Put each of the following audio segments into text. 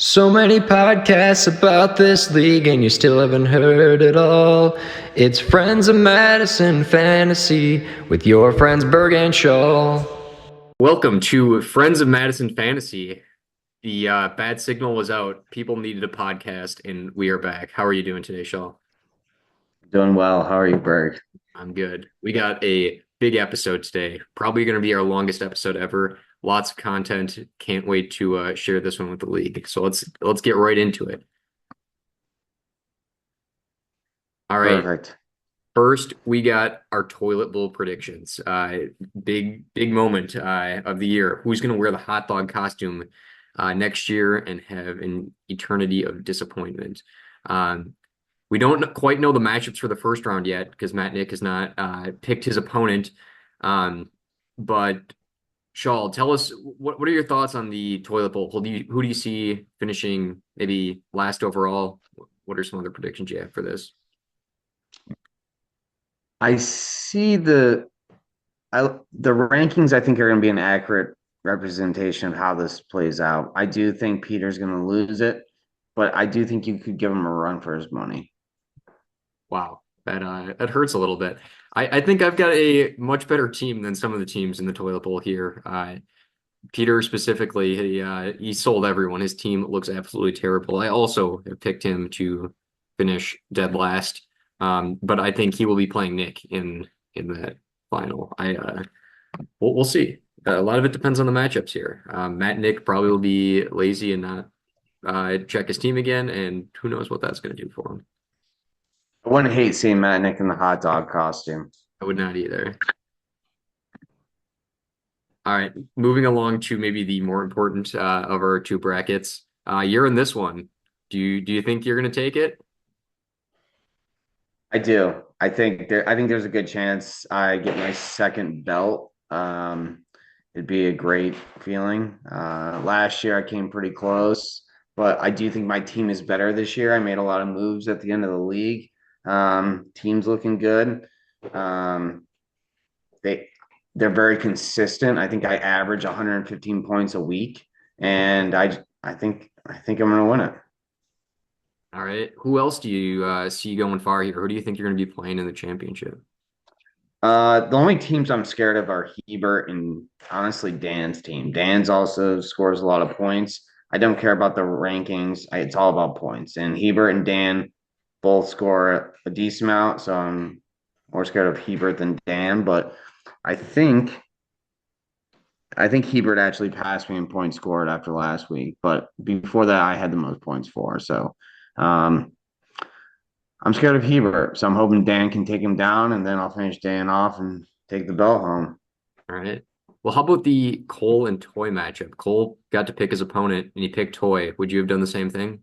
So many podcasts about this league, and you still haven't heard it all. It's Friends of Madison Fantasy with your friends Bergh and Schaal. Welcome to Friends of Madison Fantasy. The bad signal was out. People needed a podcast, and we are back. How are you doing today, Shaw? Doing well. How are you, Berg? I'm good. We got a big episode today. Probably going to be our longest episode ever. Lots of content. Can't wait to share this one with the league. So let's get right into it. All right. Perfect. First, we got our toilet bowl predictions. Big moment of the year. Who's going to wear the hot dog costume next year and have an eternity of disappointment? We don't quite know the matchups for the first round yet because Matt Nick has not picked his opponent. But Shawl, tell us what are your thoughts on the toilet bowl? Who do you see finishing maybe last overall? What are some other predictions you have for this? I see the rankings. I think are going to be an accurate representation of how this plays out. I do think Peter's going to lose it, but I do think you could give him a run for his money. Wow, that hurts a little bit. I think I've got a much better team than some of the teams in the toilet bowl here. Peter specifically, he sold everyone. His team looks absolutely terrible. I also have picked him to finish dead last, but I think he will be playing Nick in that final. We'll see. A lot of it depends on the matchups here. Matt and Nick probably will be lazy and not check his team again, and who knows what that's going to do for him. I wouldn't hate seeing Matt Nick in the hot dog costume. I would not either. All right, moving along to maybe the more important of our two brackets. You're in this one. Do you think you're going to take it? I do. I think there's a good chance I get my second belt. It'd be a great feeling. Last year I came pretty close, but I do think my team is better this year. I made a lot of moves at the end of the league. Team's looking good. Um, they they're very consistent. I think I average 115 points a week, and I think I'm going to win it. All right. Who else do you see going far here? Who do you think you're going to be playing in the championship? The only teams I'm scared of are Hebert and honestly Dan's team. Dan's also scores a lot of points. I don't care about the rankings. It's all about points. And Hebert and Dan both score a decent amount, so I'm more scared of Hebert than Dan. But I think I think Hebert actually passed me in points scored after last week. But before that, I had the most points for. So um, I'm scared of Hebert, so I'm hoping Dan can take him down, and then I'll finish Dan off and take the belt home. All right. Well, how about the Cole and Toy matchup? Cole got to pick his opponent and he picked Toy. Would you have done the same thing?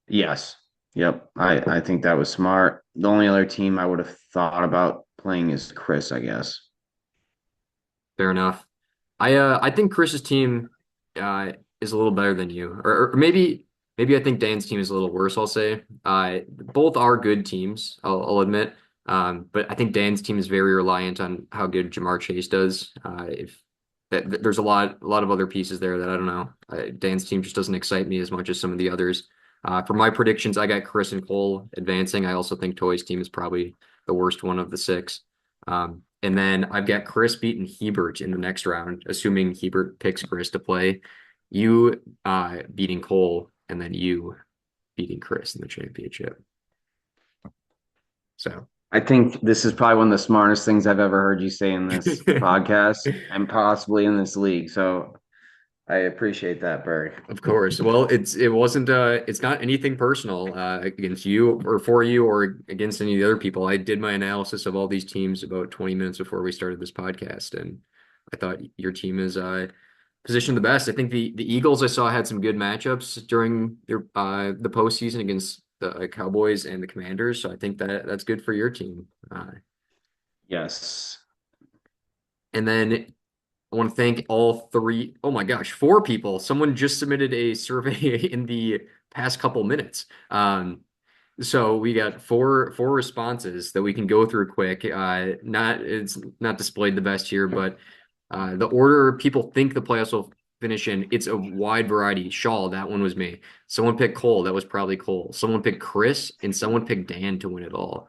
Yes. Yep. I think that was smart. The only other team I would have thought about playing is Chris, I guess. Fair enough. I think Chris's team is a little better than you, or maybe I think Dan's team is a little worse. I'll say both are good teams. I'll admit, but I think Dan's team is very reliant on how good Jamar Chase does. If there's a lot of other pieces there that I don't know. Dan's team just doesn't excite me as much as some of the others. For my predictions, I got Chris and Cole advancing. I also think Toy's team is probably the worst one of the six. And then I've got Chris beating Hebert in the next round, assuming Hebert picks Chris to play. You beating Cole, and then you beating Chris in the championship. So I think this is probably one of the smartest things I've ever heard you say in this podcast and possibly in this league. So I appreciate that, Berg. of course. Well, it's not anything personal against you or for you or against any of the other people. I did my analysis of all these teams about 20 minutes before we started this podcast, and I thought your team is positioned the best. I think the Eagles I saw had some good matchups during the postseason against the Cowboys and the Commanders, so I think that's good for your team. Yes. And then I want to thank all three, oh my gosh, four people. Someone just submitted a survey in the past couple minutes. So we got four responses that we can go through quick. It's not displayed the best here, but the order people think the playoffs will finish in. It's a wide variety. Schaal, that one was me. Someone picked Cole, that was probably Cole. Someone picked Chris, and someone picked Dan to win it all.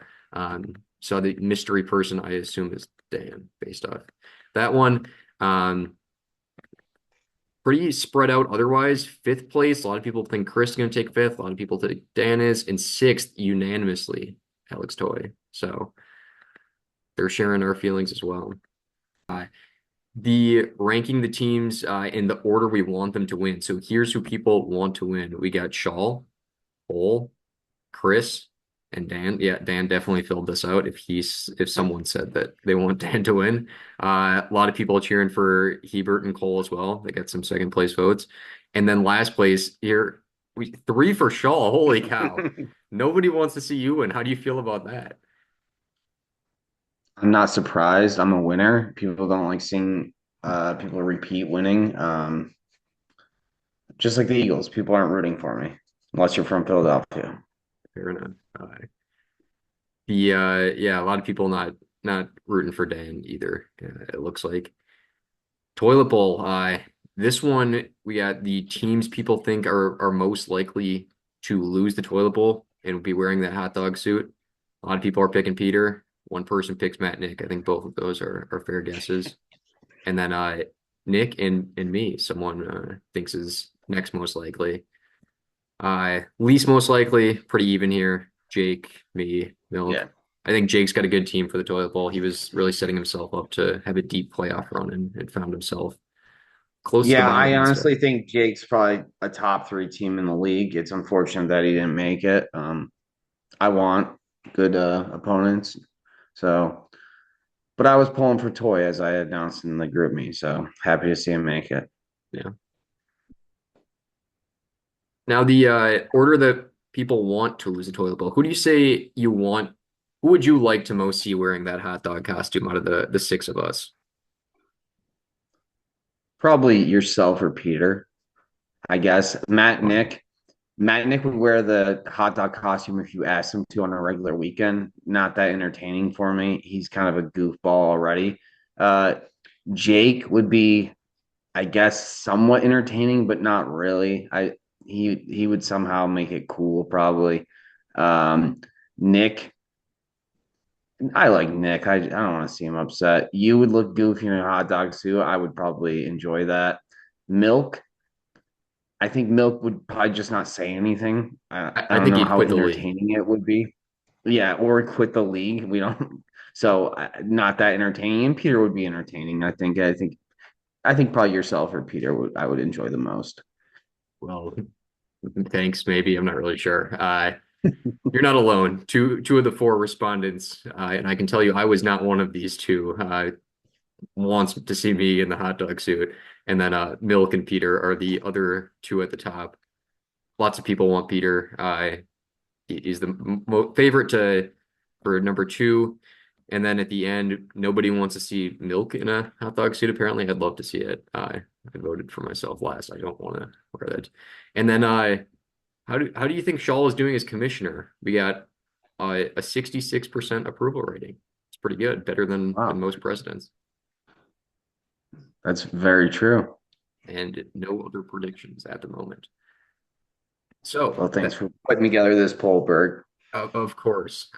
So the mystery person I assume is Dan based off that one. Um, Pretty spread out otherwise. Fifth place, a lot of people think Chris is going to take fifth. A lot of people think Dan is. And sixth, unanimously, Alex Toy. So they're sharing our feelings as well. The ranking the teams in the order we want them to win. So here's who people want to win. We got Schaal, Cole, Chris, and Dan. Yeah, Dan definitely filled this out if someone said that they want Dan to win. A lot of people cheering for Hebert and Cole as well. They got some second place votes. And then last place here, three for Schaal. Holy cow. Nobody wants to see you win. How do you feel about that? I'm not surprised. I'm a winner. People don't like seeing people repeat winning. Just like the Eagles, people aren't rooting for me unless you're from Philadelphia. Fair enough. Yeah, a lot of people not rooting for Dan either. It looks like toilet bowl. This one we got the teams people think are most likely to lose the toilet bowl and will be wearing that hot dog suit. A lot of people are picking Peter. One person picks Matt Nick. I think both of those are fair guesses. And then Nick and me, someone thinks is next most likely. Least most likely, pretty even here. Jake, me, Milk. Yeah. I think Jake's got a good team for the toilet bowl. He was really setting himself up to have a deep playoff run and found himself close to the Yeah, bottom I instead. honestly think Jake's probably a top three team in the league. It's unfortunate that he didn't make it. I want good opponents. So, but I was pulling for Toy as I announced in the group me. So happy to see him make it. Yeah. Now the order that people want to lose the toilet bowl. Who do you say you want? Who would you like to most see wearing that hot dog costume out of the six of us? Probably yourself or Peter, I guess. Matt Nick would wear the hot dog costume if you asked him to on a regular weekend. Not that entertaining for me. He's kind of a goofball already. Uh, Jake would be, I guess, somewhat entertaining, but not really. He would somehow make it cool, probably. Nick, I like Nick. I don't want to see him upset. You would look goofy in a hot dog suit. I would probably enjoy that. Milk, I think Milk would probably just not say anything. I I don't think know he'd how quit the league. entertaining it would be. Yeah, or quit the league. We don't. So not that entertaining. And Peter would be entertaining. I think probably yourself or Peter would I would enjoy the most. Well, thanks, maybe. I'm not really sure. You're not alone. Two of the four respondents, and I can tell you I was not one of these two, wants to see me in the hot dog suit. And then Milk and Peter are the other two at the top. Lots of people want Peter. He's the favorite for number two. And then at the end, nobody wants to see Milk in a hot dog suit. Apparently, I'd love to see it. I voted for myself last. I don't want to wear that. And then how do you think Schaal is doing as commissioner? We got a 66% approval rating. It's pretty good, better than Wow, most presidents, that's very true. and no other predictions at the moment. So Well, thanks that, for putting together this poll, Berg. of course,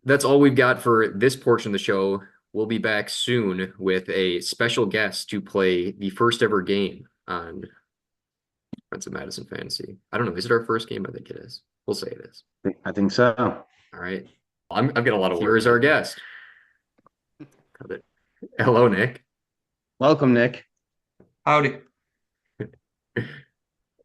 that's all we've got for this portion of the show. We'll be back soon with a special guest to play the first ever game on Friends of Madison Fantasy. I don't know. Is it our first game? I think it is. We'll say it is. I think so. All right. I've got a lot of work. Here is our guest. Hello, Nick. Welcome, Nick. Howdy.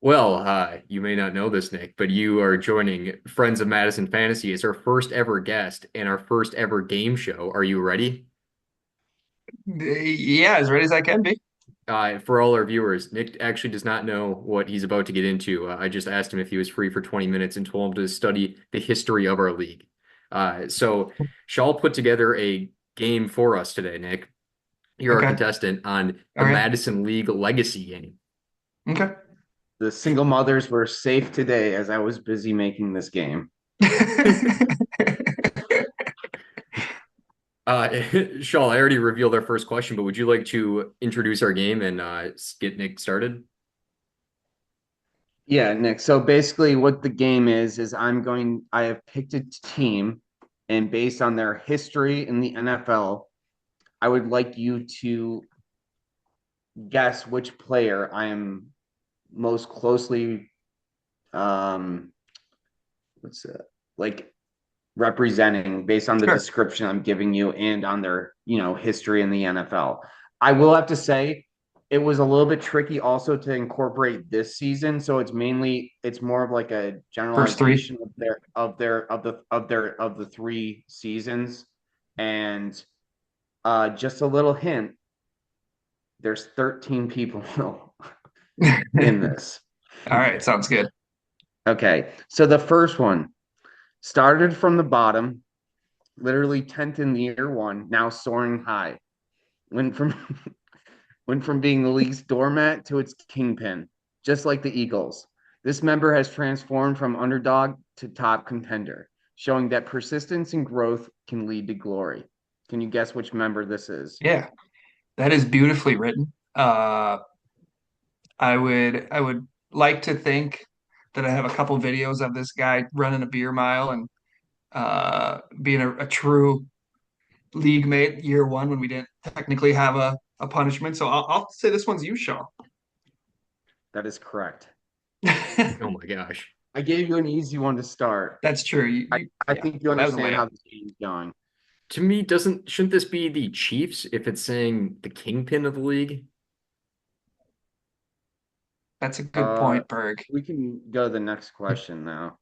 Well, you may not know this, Nick, but you are joining Friends of Madison Fantasy as our first ever guest and our first ever game show. Are you ready? Yeah, as ready as I can be. For all our viewers, Nick actually does not know what he's about to get into. I just asked him if he was free for 20 minutes and told him to study the history of our league. So Shaw put together a game for us today, Nick. You're our Okay. contestant on the Okay. Madison League Legacy game. Okay. The single mothers were safe today as I was busy making this game. Shaw, I already revealed our first question, but would you like to introduce our game and get Nick started? Yeah, Nick. So basically what the game is I have picked a team, and based on their history in the NFL, I would like you to guess which player I am most closely um what's it like representing based on the Sure. description I'm giving you and on their, history in the NFL. I will have to say it was a little bit tricky also to incorporate this season, so it's more of like a First three. generalization of the three seasons. And just a little hint, there's 13 people in this. All right, sounds good. Okay, so the first one started from the bottom, literally 10th in the year one, now soaring high. Went from went from being the league's doormat to its kingpin, just like the Eagles. This member has transformed from underdog to top contender, showing that persistence and growth can lead to glory. Can you guess which member this is? Yeah, that is beautifully written. I would like to think that I have a couple videos of this guy running a beer mile and being a true league mate year one when we didn't technically have a punishment. So I'll say this one's you, Shaw. That is correct. Oh my gosh. I gave you an easy one to start. That's true. I Yeah, think you that was a understand layup. how this game's going. To me, shouldn't this be the Chiefs if it's saying the kingpin of the league? That's a good Uh, point, Berg. we can go to the next question now.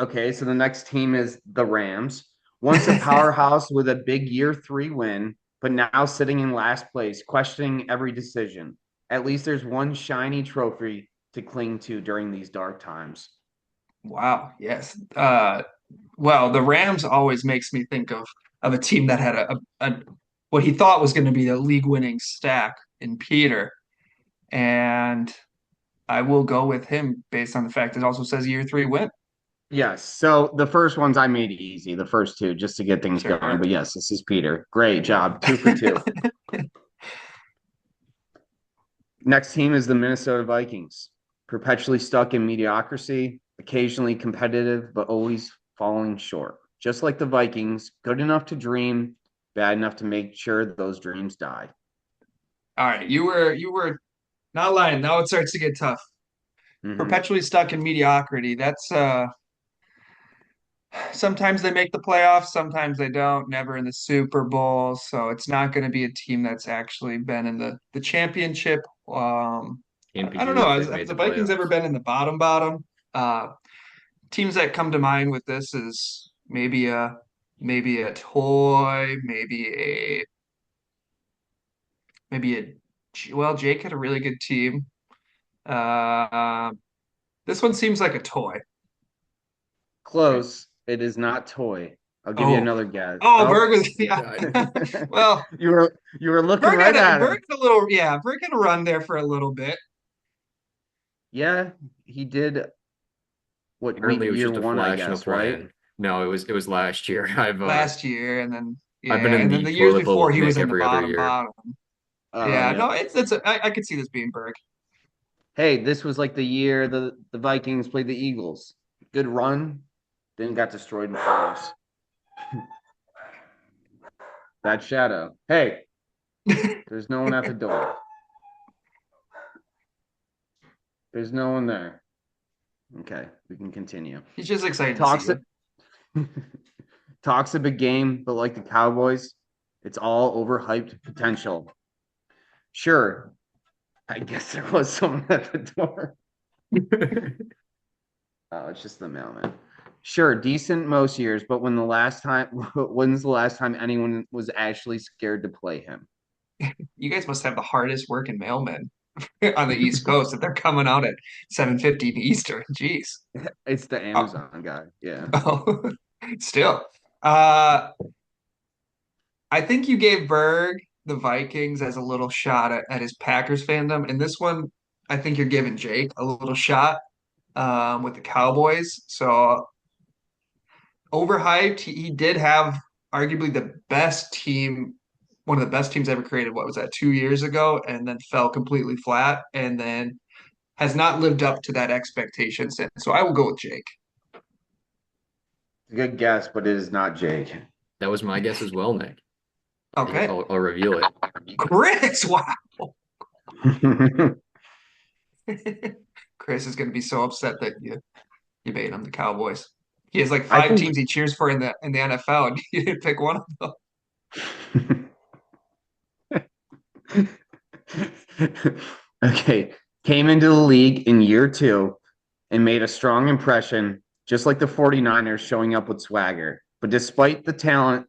Okay, so the next team is the Rams. Once a powerhouse with a big year three win, but now sitting in last place, questioning every decision. At least there's one shiny trophy to cling to during these dark times. Wow, yes. Well, the Rams always makes me think of a team that had a what he thought was going to be a league winning stack in Peter, and I will go with him based on the fact it also says year three win. Yes, so the first ones I made easy, the first two, just to get things going. Sure. But yes, this is Peter. Great job. 2 for 2. Next team is the Minnesota Vikings. Perpetually stuck in mediocrity, occasionally competitive, but always falling short. Just like the Vikings, good enough to dream, bad enough to make sure those dreams die. All right, you were not lying. Now it starts to get tough. Hmm. Perpetually stuck in mediocrity. That's sometimes they make the playoffs, sometimes they don't, never in the Super Bowl. So it's not going to be a team that's actually been in the championship. Can't be I don't you know. if Has, they've have made the the Vikings ever playoffs. been in the bottom? Uh, Teams that come to mind with this is maybe a toy, maybe a well, Jake had a really good team. Uh, this one seems like a toy. Close. It is not toy. I'll give you Oh, another guess. oh, Oh, Berg was yeah. Well, you were looking right at him. Berg had a little yeah, Berg had a run there for a little bit Yeah, he did what week Apparently, it was year just a one, I flash in a guess, right? plan. No, it was last year. last year, and then I've been yeah, in and then the the years toilet bowl before with he was Nick in the every other bottom year. bottom. Oh Yeah, yeah. no, I could see this being Berg. Hey, this was like the year the Vikings played the Eagles. Good run, then got destroyed in the playoffs. That shadow. Hey, there's no one at the door. There's no one there. Okay, we can continue. He's just excited to see Talks you. talks a big game, but like the Cowboys, it's all overhyped potential. Sure, I guess there was someone at the door. Oh, it's just the mailman. Sure, decent most years, but when's the last time anyone was actually scared to play him? You guys must have the hardest working mailmen on the East Coast if they're coming out at 7:50 Eastern. Jeez. It's the Oh, Amazon guy. Yeah. oh. Still. Uh, I think you gave Berg the Vikings as a little shot at his Packers fandom. And this one, I think you're giving Jake a little shot with the Cowboys. So overhyped. He did have arguably the best team, one of the best teams ever created. What was that, 2 years ago? And then fell completely flat, and then has not lived up to that expectation since. So I will go with Jake. Good guess, but it is not Jake. That was my guess as well, Nick. I guess Okay. I'll reveal it. Chris, wow. Chris is going to be so upset that you made him the Cowboys. He has like I five think teams he cheers for in the NFL, and you didn't pick one of them. Okay, came into the league in year 2 and made a strong impression, just like the 49ers showing up with swagger. But despite the talent,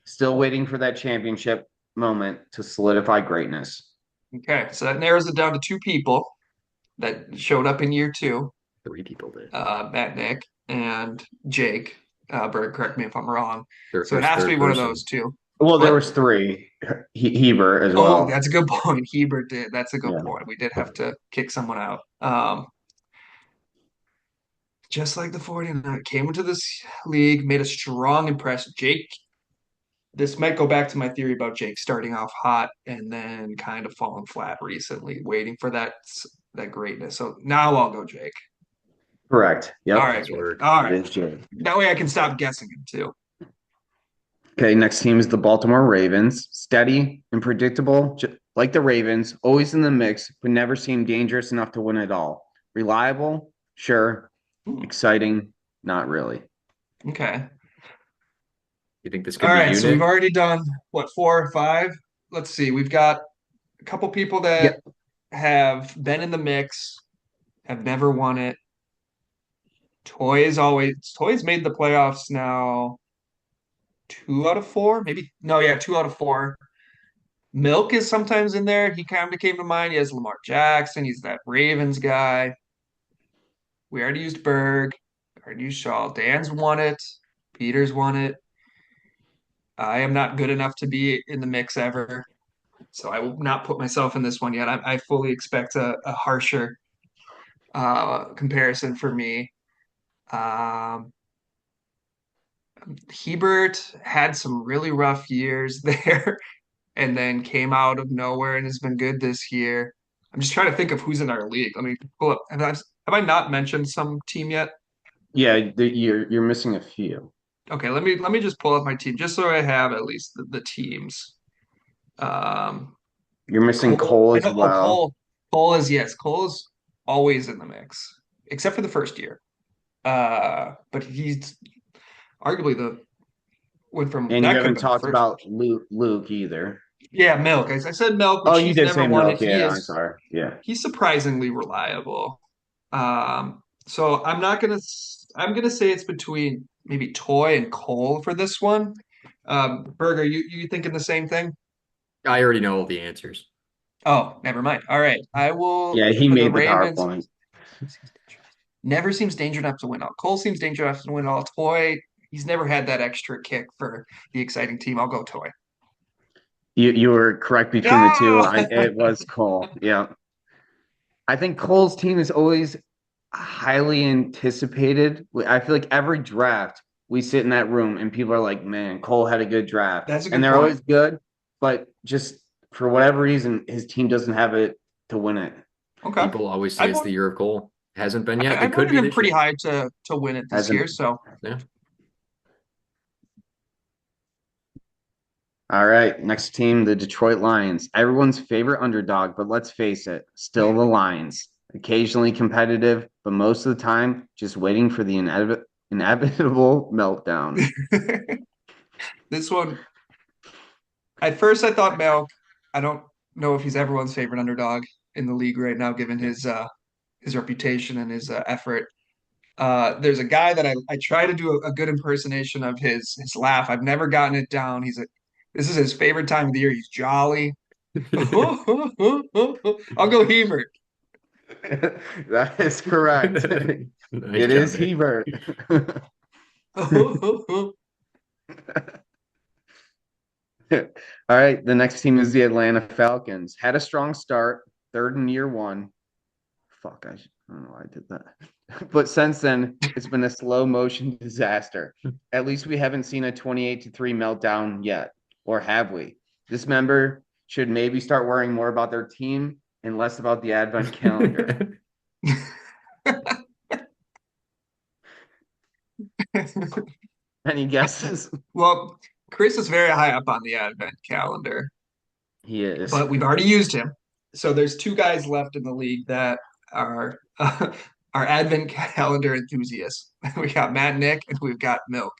still waiting for that championship moment to solidify greatness. Okay, so that narrows it down to two people that showed up in year 2, 3 people did. Matt, Nick, and Jake. Berg, correct me if I'm wrong. So it There's has to third be one of person. those two. Well, there What? was 3, Heber as Oh, well. that's a good point. Hebert did. That's a good Yeah. point. We did have to kick someone out. Just like the 49ers came into this league, made a strong impression. Jake, this might go back to my theory about Jake starting off hot and then kind of falling flat recently, waiting for that greatness. So now I'll go Jake. Correct. All Yep. right, Nice good. work. All It right. is Jake. That way I can stop guessing him too. Okay, next team is the Baltimore Ravens. Steady and predictable, like the Ravens, always in the mix, but never seem dangerous enough to win it all. Reliable, sure. Hmm, Exciting, not really. okay. You think this All could be right. you, So we've Nick? already done what, 4 or 5? Let's see. We've got a couple people that Yep. have been in the mix, have never won it. Toys made the playoffs now 2 out of 4, maybe no, yeah, 2 out of 4. Milk is sometimes in there. He kind of came to mind. He has Lamar Jackson. He's that Ravens guy. We already used Berg. Already used Shaw. Dan's won it. Peter's won it. I am not good enough to be in the mix ever, so I will not put myself in this one yet. I fully expect a harsher comparison for me. Um, Hebert had some really rough years there and then came out of nowhere and has been good this year. I'm just trying to think of who's in our league. Let me pull up. Have I not mentioned some team yet? Yeah, you're missing a few. Okay, let me just pull up my team just so I have at least the teams. Um, You're missing Cole, Cole I as know. Oh, well. Cole is yes. Cole is always in the mix, except for the first year. But he's arguably the went from And you that could have haven't been the talked first. about Luke either. Yeah, Milk. I said Milk, but Oh, you she's did never say won it. Milk. Yeah, I'm sorry. Yeah. He's surprisingly reliable. So I'm gonna say it's between maybe Toy and Cole for this one. Burger, you thinking the same thing? I already know all the answers. Oh, never mind. All right. I will Yeah, he for the made the Ravens. PowerPoint. Never seems dangerous enough to win all. Cole seems dangerous enough to win all. Toy, he's never had that extra kick for the exciting team. I'll go Toy. You were correct between the two. Ah! It was Cole. Yeah. I think Cole's team is always highly anticipated. I feel like every draft we sit in that room and people are like, "Man, Cole had a good draft," That's a and good they're point. always good, but just for whatever reason, his team doesn't have it to win it. Okay. People always I say it's the voted year of Cole. Hasn't been yet. I It could voted be him this pretty year. high to win it this Hasn't. year. So Yeah. All right, next team, the Detroit Lions. Everyone's favorite underdog, but let's face it, still the Lions. Occasionally competitive, but most of the time just waiting for the inevitable meltdown. this one, at first I thought Milk. I don't know if he's everyone's favorite underdog in the league right now, given his reputation and his effort. There's a guy that I try to do a good impersonation of his laugh. I've never gotten it down. This is his favorite time of the year. He's jolly. I'll go Hebert. That is correct. Nice It job, is Nick. Hebert. All right, the next team is the Atlanta Falcons. Had a strong start, third in year 1, Fuck, I don't know why I did that. But since then, it's been a slow motion disaster. At least we haven't seen a 28-3 meltdown yet. Or have we? This member should maybe start worrying more about their team and less about the advent calendar. Any guesses? Well, Chris is very high up on the advent calendar, He is. but we've already used him. So there's two guys left in the league that are our advent calendar enthusiasts. We got Matt Nick and we've got Milk.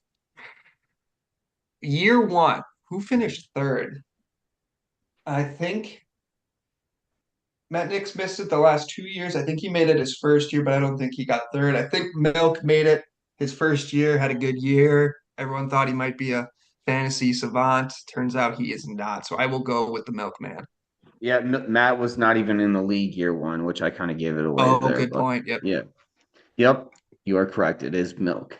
Year one, who finished third? I think Matt Nick's missed it the last 2 years. I think he made it his first year, but I don't think he got third. I think Milk made it his first year, had a good year. Everyone thought he might be a fantasy savant. Turns out he is not. So I will go with the Milkman. Yeah, Matt was not even in the league year one, which I kind of gave it away Oh, there. good But point. Yep. yeah. Yep, you are correct. It is Milk.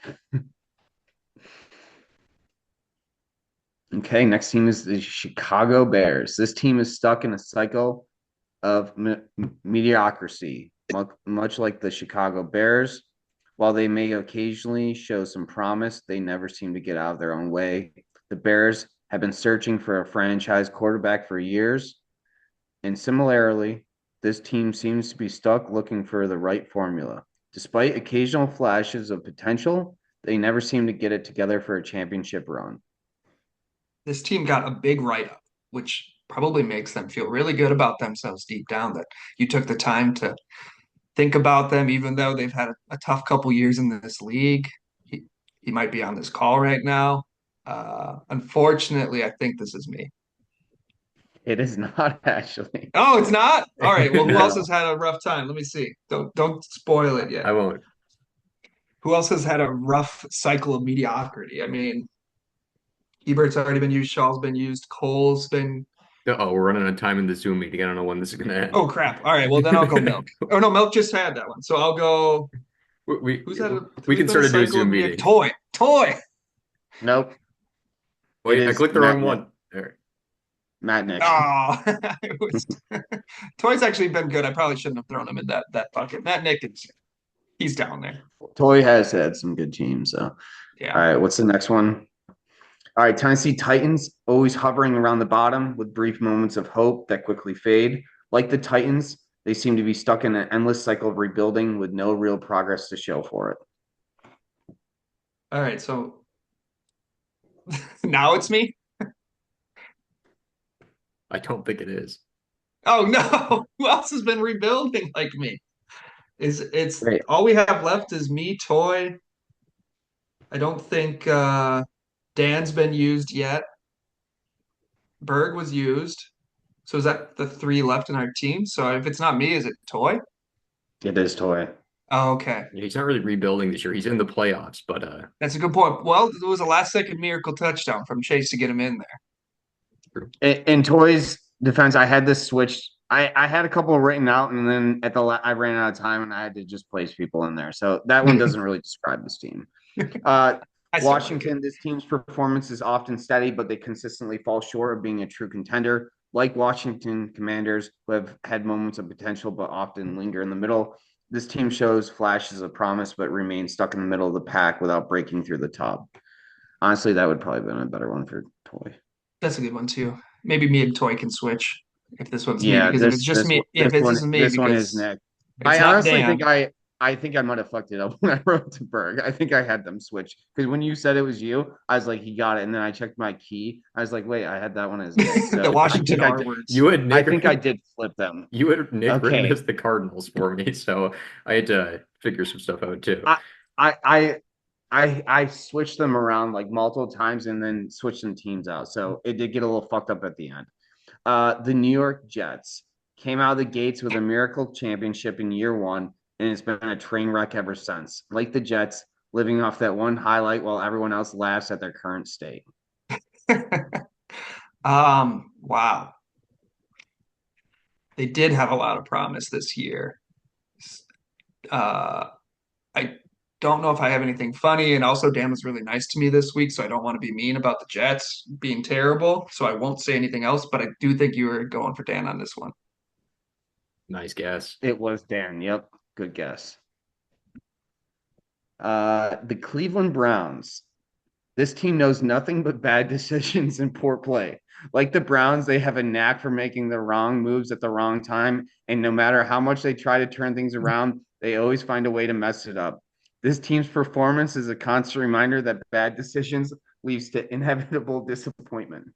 Okay, next team is the Chicago Bears. This team is stuck in a cycle of mediocrity, much like the Chicago Bears. While they may occasionally show some promise, they never seem to get out of their own way. The Bears have been searching for a franchise quarterback for years. And similarly, this team seems to be stuck looking for the right formula. Despite occasional flashes of potential, they never seem to get it together for a championship run. This team got a big write-up, which probably makes them feel really good about themselves deep down that you took the time to think about them, even though they've had a tough couple years in this league. He might be on this call right now. Unfortunately, I think this is me. It is not actually. Oh, it's not? All right. Well, who else No. has had a rough time? Let me see. Don't spoil it yet. I won't. Who else has had a rough cycle of mediocrity? I mean, Ebert's already been used, Schaal's been used, Cole's been. Oh, we're running out of time in the Zoom meeting. I don't know when this is gonna end. Oh crap! All right. Well, then I'll go Milk. Oh no, Milk just had that one. So I'll go. We Who's had a? we Who's can been start a new cycle of Zoom meeting. Toy. Nope. Wait, It I is clicked the Matt wrong Nick. one. There. Matt Nick. Oh, it was. Toy's actually been good. I probably shouldn't have thrown him in that bucket. Matt Nick he's down there. Toy has had some good teams. So, all Yeah. right, what's the next one? All right, Tennessee Titans always hovering around the bottom with brief moments of hope that quickly fade. Like the Titans, they seem to be stuck in an endless cycle of rebuilding with no real progress to show for it. All right. So now it's me. I don't think it is. Oh no! Who else has been rebuilding like me? It's Great. all we have left is me, Toy. I don't think Dan's been used yet. Bergh was used. So is that the three left in our team? So if it's not me, is it Toy? It is Toy. Oh, okay. He's not really rebuilding this year. He's in the playoffs, but That's a good point. Well, it was a last second miracle touchdown from Chase to get him in there. In Toy's defense, I had this switched. I had a couple written out, and then I ran out of time, and I had to just place people in there. So that one doesn't really describe this team. Washington, this team's performance is often steady, but they consistently fall short of being a true contender. Like Washington Commanders, who have had moments of potential but often linger in the middle, this team shows flashes of promise but remains stuck in the middle of the pack without breaking through the top. Honestly, that would probably have been a better one for Toy. That's a good one too. Maybe me and Toy can switch if this one's me. Yeah, Because if it's just me, if this is me, this one because is Nick. it's I not honestly Dan. think I might have fucked it up when I wrote to Berg. I think I had them switch because when you said it was you, I was like, he got it, and then I checked my key. I was like, wait, I had that one as Nick. So The Washington I R think words. you had I Nick. think I did flip them. You had Nick Okay. written as the Cardinals for me, so I had to figure some stuff out too. I switched them around like multiple times and then switched some teams out. So it did get a little fucked up at the end. The New York Jets came out of the gates with a miracle championship in year one, and it's been a train wreck ever since. Like the Jets, living off that one highlight while everyone else laughs at their current state. Wow. They did have a lot of promise this year. I don't know if I have anything funny, and also Dan was really nice to me this week, so I don't want to be mean about the Jets being terrible. So I won't say anything else, but I do think you were going for Dan on this one. Nice guess. It was Dan. Yep. Good guess. The Cleveland Browns. This team knows nothing but bad decisions and poor play. Like the Browns, they have a knack for making the wrong moves at the wrong time. And no matter how much they try to turn things around, they always find a way to mess it up. This team's performance is a constant reminder that bad decisions leads to inevitable disappointment.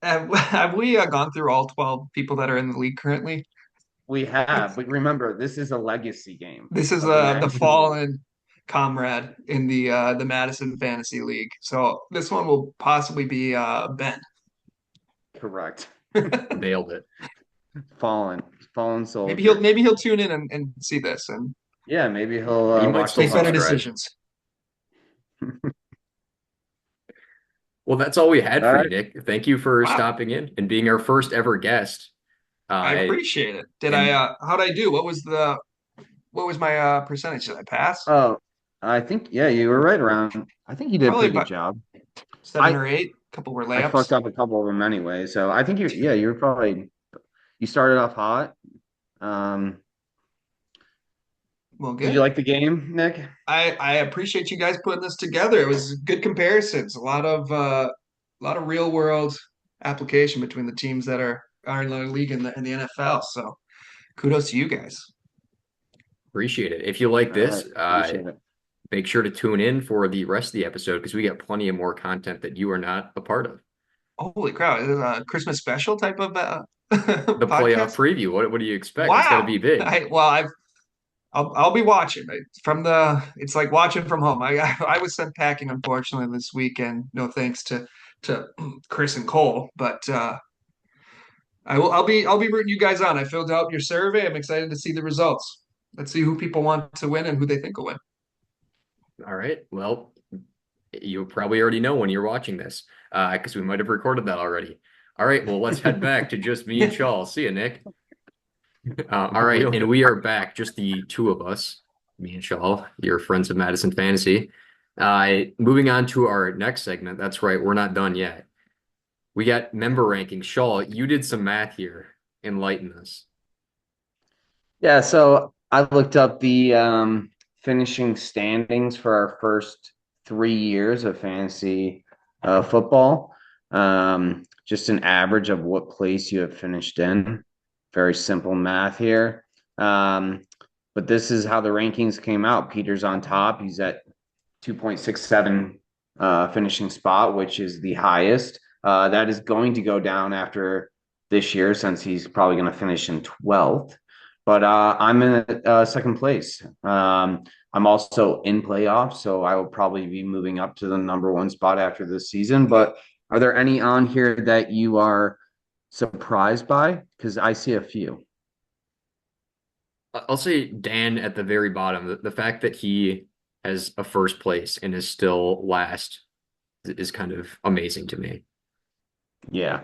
Have we gone through all 12 people that are in the league currently? We have, but remember, this is a legacy game This is of the the National League. fallen comrade in the Madison Fantasy League. So this one will possibly be Ben. Correct. Nailed it. Fallen soldier. Maybe he'll tune in and see this and Yeah, maybe he'll He might watch still the make better subscribe. decisions. Well, that's all we had All for you, right. Nick. Thank you for Wow. stopping in and being our first ever guest. I appreciate it. How'd I do? What was my percentage? Did I pass? Oh, I think yeah, you were right around. I think you did a Probably pretty good about job. 7 or 8. A couple were I fucked layups. up a couple of them anyway, so I think you were probably you started off hot. Um, Well, did you good. like the game, Nick? I appreciate you guys putting this together. It was good comparisons. A lot of real world application between the teams that are in the league and the NFL. So kudos to you guys. Appreciate it. If you like All right, this, appreciate it. make sure to tune in for the rest of the episode because we got plenty of more content that you are not a part of. Holy crap! Is it a Christmas special type of The playoff podcast? preview. What do you expect? It's got to Wow. be big. I'll be watching it's like watching from home. I was sent packing unfortunately this weekend. No thanks to Chris and Cole, but I'll be rooting you guys on. I filled out your survey. I'm excited to see the results. Let's see who people want to win and who they think will win. All right. Well, you probably already know when you're watching this because we might have recorded that already. All right. Well, let's head back to just me and Shaw. See you, Nick. All right. And we are back, just the two of us, me and Shaw, your friends of Madison Fantasy. Moving on to our next segment. That's right. We're not done yet. We got member rankings. Shaw, you did some math here. Enlighten us. Yeah, so I looked up the finishing standings for our first 3 years of fantasy football. Just an average of what place you have finished in. Very simple math here. But this is how the rankings came out. Peter's on top. He's at 2.67 finishing spot, which is the highest. That is going to go down after this year since he's probably going to finish in 12th. But I'm in second place. I'm also in playoffs, so I will probably be moving up to the number one spot after this season. But are there any on here that you are surprised by? Because I see a few. I'll say Dan at the very bottom. The fact that he has a first place and is still last is kind of amazing to me. Yeah,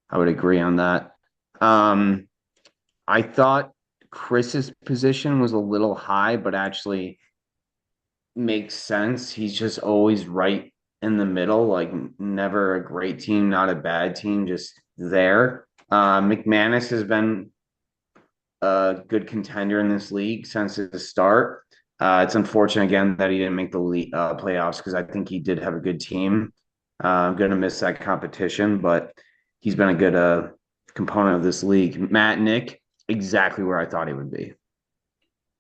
I would agree on that. I thought Chris's position was a little high, but actually makes sense. He's just always right in the middle, like never a great team, not a bad team, just there. McManus has been a good contender in this league since the start. It's unfortunate again that he didn't make the playoffs because I think he did have a good team. I'm going to miss that competition, but he's been a good component of this league. Matt, Nick, exactly where I thought he would be.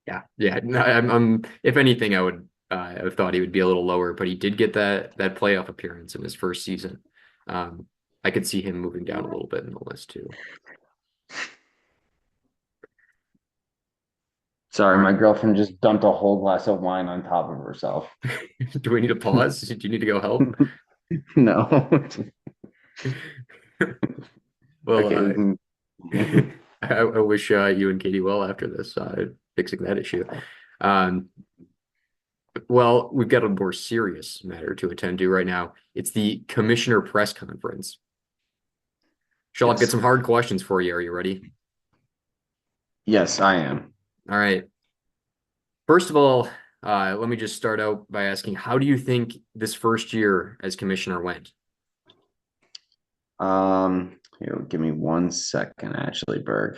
Yeah. No, I'm if anything, I would have thought he would be a little lower, but he did get that playoff appearance in his first season. I could see him moving down a little bit in the list too. Sorry, my girlfriend just dumped a whole glass of wine on top of herself. Do we need to pause? Do you need to go help? No. Well, Okay. I wish you and Katie well after this, fixing that issue. Well, we've got a more serious matter to attend to right now. It's the commissioner press conference. Shaw, I've got Yes. some hard questions for you. Are you ready? Yes, I am. All right. First of all, let me just start out by asking, how do you think this first year as commissioner went? Here, give me 1 second, actually, Berg.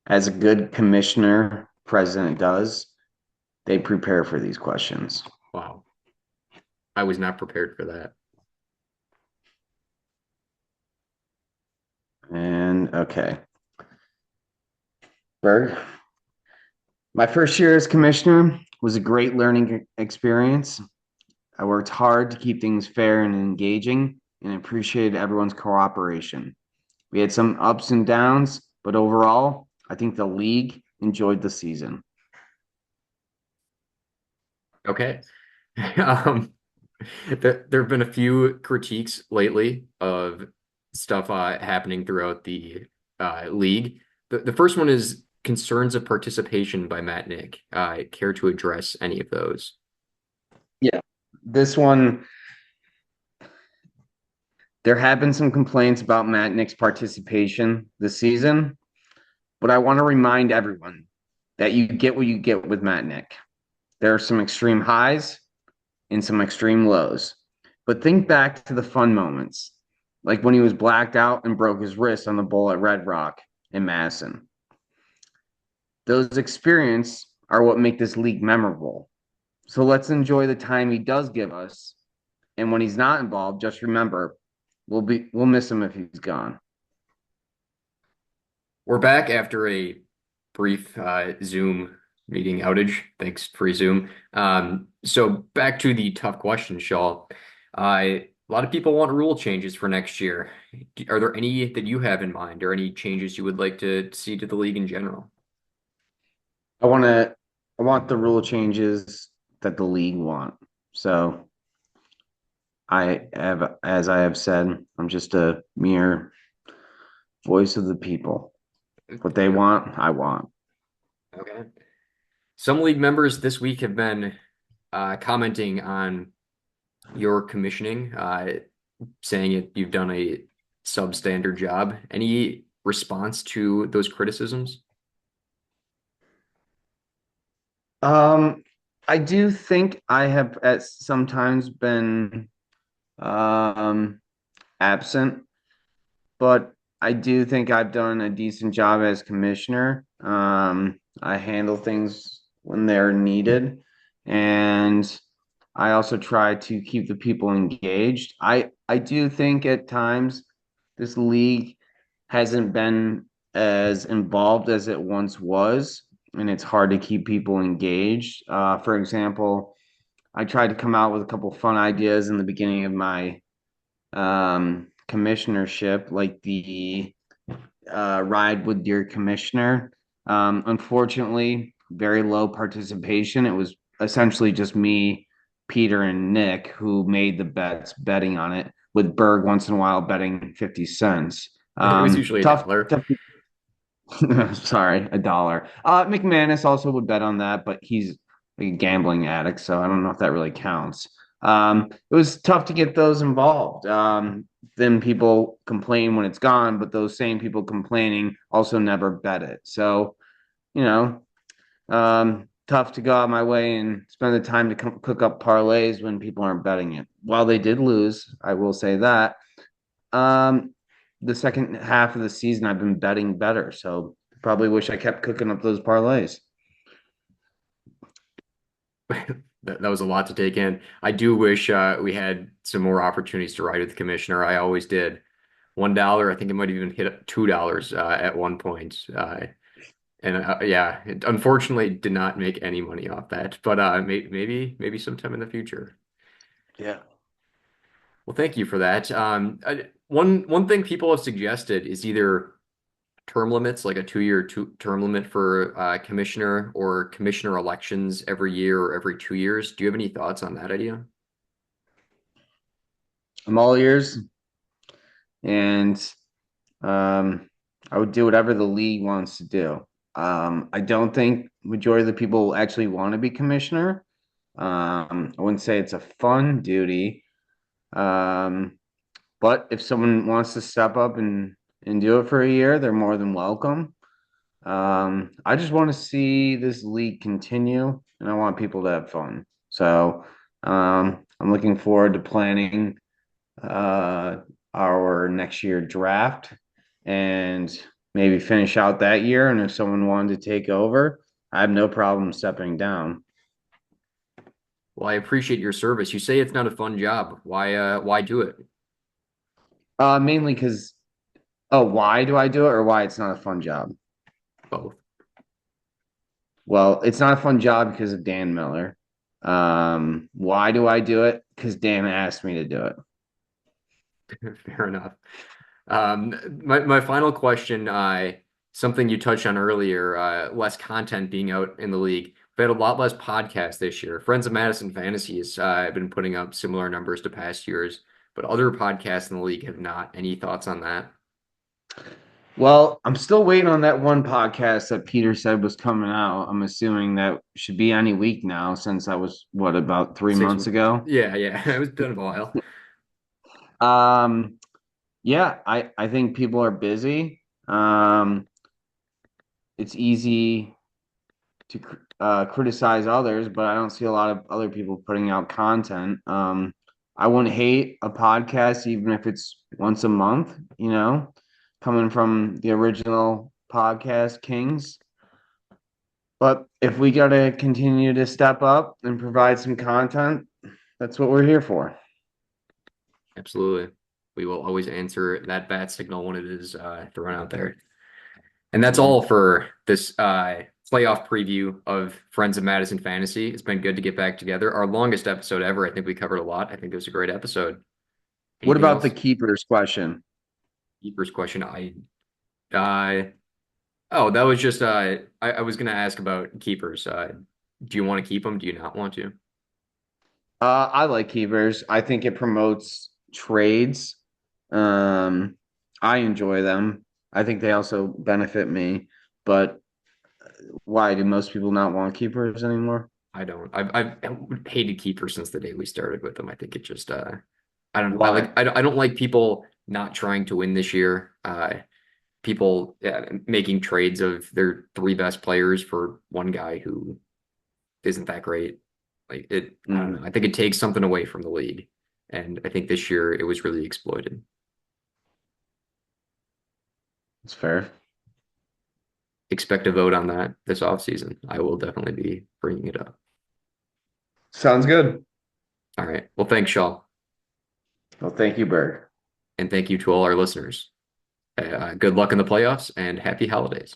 As a good commissioner president does, they prepare for these questions. Wow. I was not prepared for that. And okay. Berg, my first year as commissioner was a great learning experience. I worked hard to keep things fair and engaging and appreciated everyone's cooperation. We had some ups and downs, but overall, I think the league enjoyed the season. Okay. Um, there have been a few critiques lately of stuff happening throughout the league. The first one is concerns of participation by Matt Nick. Care to address any of those? Yeah. This one, there have been some complaints about Matt Nick's participation this season, but I want to remind everyone that you get what you get with Matt Nick. There are some extreme highs and some extreme lows. But think back to the fun moments, like when he was blacked out and broke his wrist on the bowl at Red Rock in Madison. Those experiences are what make this league memorable. So let's enjoy the time he does give us. And when he's not involved, just remember, we'll miss him if he's gone. We're back after a brief Zoom meeting outage. Thanks, free Zoom. So back to the tough question, Shaw. A lot of people want rule changes for next year. Are there any that you have in mind, or any changes you would like to see to the league in general? I want the rule changes that the league want. So as I have said, I'm just a mere voice of the people. What they want, I want. Okay. Some league members this week have been commenting on your commissioning, saying you've done a substandard job. Any response to those criticisms? I do think I have at sometimes been um absent, but I do think I've done a decent job as commissioner. I handle things when they're needed, and I also try to keep the people engaged. I do think at times this league hasn't been as involved as it once was, and it's hard to keep people engaged. For example, I tried to come out with a couple fun ideas in the beginning of my commissionership, like the ride with your commissioner. Unfortunately, very low participation. It was essentially just me, Peter, and Nick who made the bets, betting on it, with Berg once in a while betting 50 cents. It was usually a Tough, dollar. tough. Sorry, a dollar. McManus also would bet on that, but he's like a gambling addict, so I don't know if that really counts. It was tough to get those involved. Then people complain when it's gone, but those same people complaining also never bet it. So, you know, tough to go out my way and spend the time to cook up parlays when people aren't betting it. While they did lose, I will say that. Um, the second half of the season, I've been betting better. So probably wish I kept cooking up those parlays. That was a lot to take in. I do wish we had some more opportunities to ride with the commissioner. I always did. $1, I think it might have even hit $2 at one point. And yeah, it unfortunately did not make any money off that. But maybe sometime in the future. Yeah. Well, thank you for that. One thing people have suggested is either term limits, like a term limit for commissioner, or commissioner elections every year or every 2 years. Do you have any thoughts on that idea? I'm all ears, and I would do whatever the league wants to do. I don't think majority of the people actually want to be commissioner. I wouldn't say it's a fun duty. Um, but if someone wants to step up and do it for a year, they're more than welcome. I just want to see this league continue, and I want people to have fun. So, I'm looking forward to planning our next year draft and maybe finish out that year. And if someone wanted to take over, I have no problem stepping down. Well, I appreciate your service. You say it's not a fun job. Why do it? Mainly because, oh, why do I do it or why it's not a fun job? Both. Well, it's not a fun job because of Dan Miller. Why do I do it? Because Dan asked me to do it. Fair enough. My final question, something you touched on earlier, less content being out in the league. We've had a lot less podcasts this year. Friends of Madison Fantasy has been putting up similar numbers to past years, but other podcasts in the league have not. Any thoughts on that? Well, I'm still waiting on that one podcast that Peter said was coming out. I'm assuming that should be any week now, since that was what, about 3 months ago. Yeah. It was been a while. Um, yeah, I think people are busy. It's easy to criticize others, but I don't see a lot of other people putting out content. I wouldn't hate a podcast even if it's once a month, coming from the original podcast kings. But if we got to continue to step up and provide some content, that's what we're here for. Absolutely. We will always answer that bat signal when it is thrown out there. And that's all for this playoff preview of Friends of Madison Fantasy. It's been good to get back together. Our longest episode ever. I think we covered a lot. I think it was a great episode. What Anything about the else? keepers Keeper's question. Oh, that was just I was gonna ask about keepers. Do you want to keep them? Do you not want to? I like keepers. I think it promotes trades. Um, I enjoy them. I think they also benefit me. But why do most people not want keepers anymore? I don't. I've hated keepers since the day we started with them. I think it just I don't know. Why? I don't like people not trying to win this year. People making trades of their three best players for one guy who isn't that great. Like it, I don't know. I think it takes something away from the league, and I think this year it was really exploited. It's fair. Expect a vote on that this offseason. I will definitely be bringing it up. Sounds good. All right. Well, thanks, Shaw, Well, thank you, Berg. and thank you to all our listeners. Good luck in the playoffs and happy holidays.